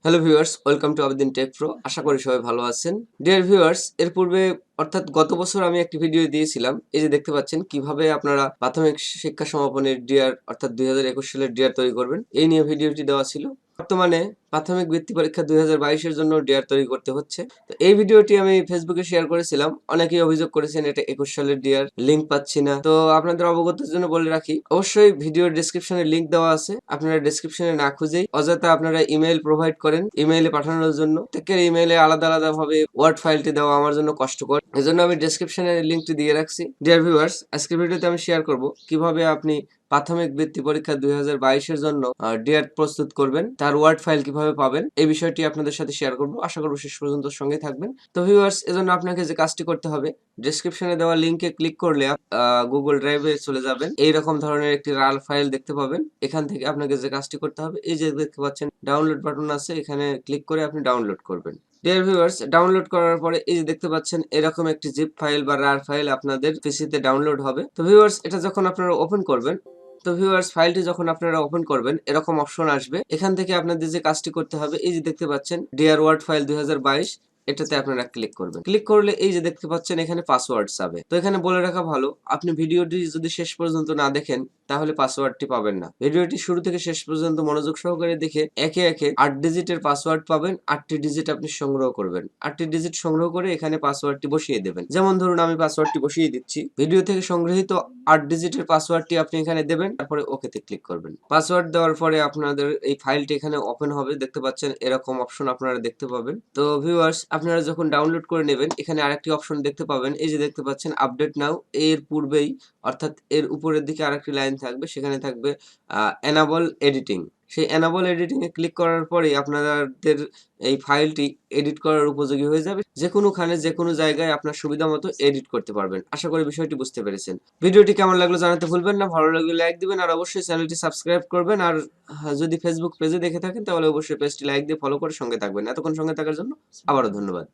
Hello viewers, welcome to Abedin tech pro. আশা করি সবাই ভালো আছেন। ডিয়ার ভিউয়ার্স, এর পূর্বে অর্থাৎ গত বছর আমি একটি ভিডিও দিয়েছিলাম। এই যে দেখতে পাচ্ছেন কিভাবে আপনারা প্রাথমিক শিক্ষা সমাপনের ডিআর অর্থাৎ 2021 সালের ডিআর তৈরি করবেন, এই নিয়ে ভিডিওটি দেওয়া ছিল। বর্তমানে প্রাথমিক বৃত্তি পরীক্ষা 2022 এর জন্য ডিআর তৈরি করতে হচ্ছে। তো এই ভিডিওটি আমি ফেসবুকে শেয়ার করেছিলাম। অনেকেই অভিযোগ করেছেন এটা 21 সালের ডিআর, লিঙ্ক পাচ্ছি না। তো আপনাদের অবগতির জন্য বলে রাখি, অবশ্যই ভিডিওর ডেসক্রিপশনে লিঙ্ক দেওয়া আছে। আপনারা ডেসক্রিপশনে না খুঁজেই অযথা আপনারা ইমেইল প্রোভাইড করেন ইমেইলে পাঠানোর জন্য। প্রত্যেকের ইমেইলে আলাদা আলাদা ভাবে ওয়ার্ড ফাইলটি দেওয়া আমার জন্য কষ্টকর, এজন্য আমি ডেসক্রিপশনে লিঙ্কটি দিয়ে রাখছি। ডিয়ার ভিউয়ার্স, আজকের ভিডিওতে আমি শেয়ার করব কিভাবে আপনি প্রাথমিক বৃত্তি পরীক্ষা 2022 এর জন্য ডিআর প্রস্তুত করবেন, তার ওয়ার্ড ফাইল কিভাবে পাবেন এই বিষয়টি আপনাদের সাথে শেয়ার করব। আশা করব শেষ পর্যন্ত সঙ্গে থাকবেন। তো ভিউয়ার্স, এজন্য আপনাকে যে কাজটি করতে হবে, ডেসক্রিপশনে দেওয়া লিংকে ক্লিক করলে গুগল ড্রাইভে চলে যাবেন। এইরকম ধরনের একটি রাল ফাইল দেখতে পাবেন। এখান থেকে আপনাকে যে কাজটি করতে হবে, এই যে দেখতে পাচ্ছেন ডাউনলোড বাটন আছে, এখানে ক্লিক করে আপনি ডাউনলোড করবেন। ডিয়ার ভিউয়ার্স, ডাউনলোড করার পরে এই যে দেখতে পাচ্ছেন এরকম একটি জিপ ফাইল বা রার ফাইল আপনাদের পিসিতে ডাউনলোড হবে। তো ভিউয়ার্স, এটা যখন আপনারা ওপেন করবেন, তো ভিউয়ার্স ফাইলটি যখন আপনারা ওপেন করবেন এরকম অপশন আসবে। এখান থেকে আপনাদের যে কাজটি করতে হবে, এই যে দেখতে পাচ্ছেন ডিয়ার ওয়ার্ড ফাইল 2022, এটাতে আপনারা ক্লিক করবেন। ক্লিক করলে এই যে দেখতে পাচ্ছেন এখানে পাসওয়ার্ড চাবে। তো এখানে বলে রাখা ভালো, আপনি ভিডিওটি যদি শেষ পর্যন্ত না দেখেন তাহলে পাসওয়ার্ডটি পাবেন না। ভিডিওটি শুরু থেকে শেষ পর্যন্ত মনোযোগ সহকারে দেখে একে একে 8 ডিজিটের পাসওয়ার্ড পাবেন। 8টি ডিজিট আপনি সংগ্রহ করবেন। 8টি ডিজিট সংগ্রহ করে এখানে পাসওয়ার্ডটি বসিয়ে দেবেন। যেমন ধরুন আমি পাসওয়ার্ডটি বসিয়ে দিচ্ছি। ভিডিও থেকে সংগৃহীত 8 ডিজিটের পাসওয়ার্ডটি আপনি এখানে দেবেন, তারপরে ওকেতে ক্লিক করবেন। পাসওয়ার্ড দেওয়ার পরে আপনাদের এই ফাইলটি এখানে ওপেন হবে। দেখতে পাচ্ছেন এরকম অপশন আপনারা দেখতে পাবেন। তো ভিউয়ার্স, আপনারা যখন ডাউনলোড করে নেবেন এখানে আরেকটি অপশন দেখতে পাবেন। এই যে দেখতে পাচ্ছেন আপডেট নাও, এর পূর্বেই অর্থাৎ এর উপরের দিকে আরেকটি লাইন থাকবে, সেখানে থাকবে এনাবল এডিটিং। সেই এনাবল এডিটিং এ ক্লিক করার পরেই আপনাদের এই ফাইলটি এডিট করার উপযোগী হয়ে যাবে। যে কোনোখানে যে কোনো জায়গায় আপনার সুবিধা মতো এডিট করতে পারবেন। আশা করি বিষয়টি বুঝতে পেরেছেন। ভিডিওটি কেমন লাগলো জানাতে ভুলবেন না। ভালো লাগলে লাইক দিবেন, আর অবশ্যই চ্যানেলটি সাবস্ক্রাইব করবেন। আর যদি ফেসবুক পেজে দেখে থাকেন তাহলে অবশ্যই পেজটি লাইক দিয়ে ফলো করে সঙ্গে থাকবেন। এতক্ষণ সঙ্গে থাকার জন্য আবারও ধন্যবাদ।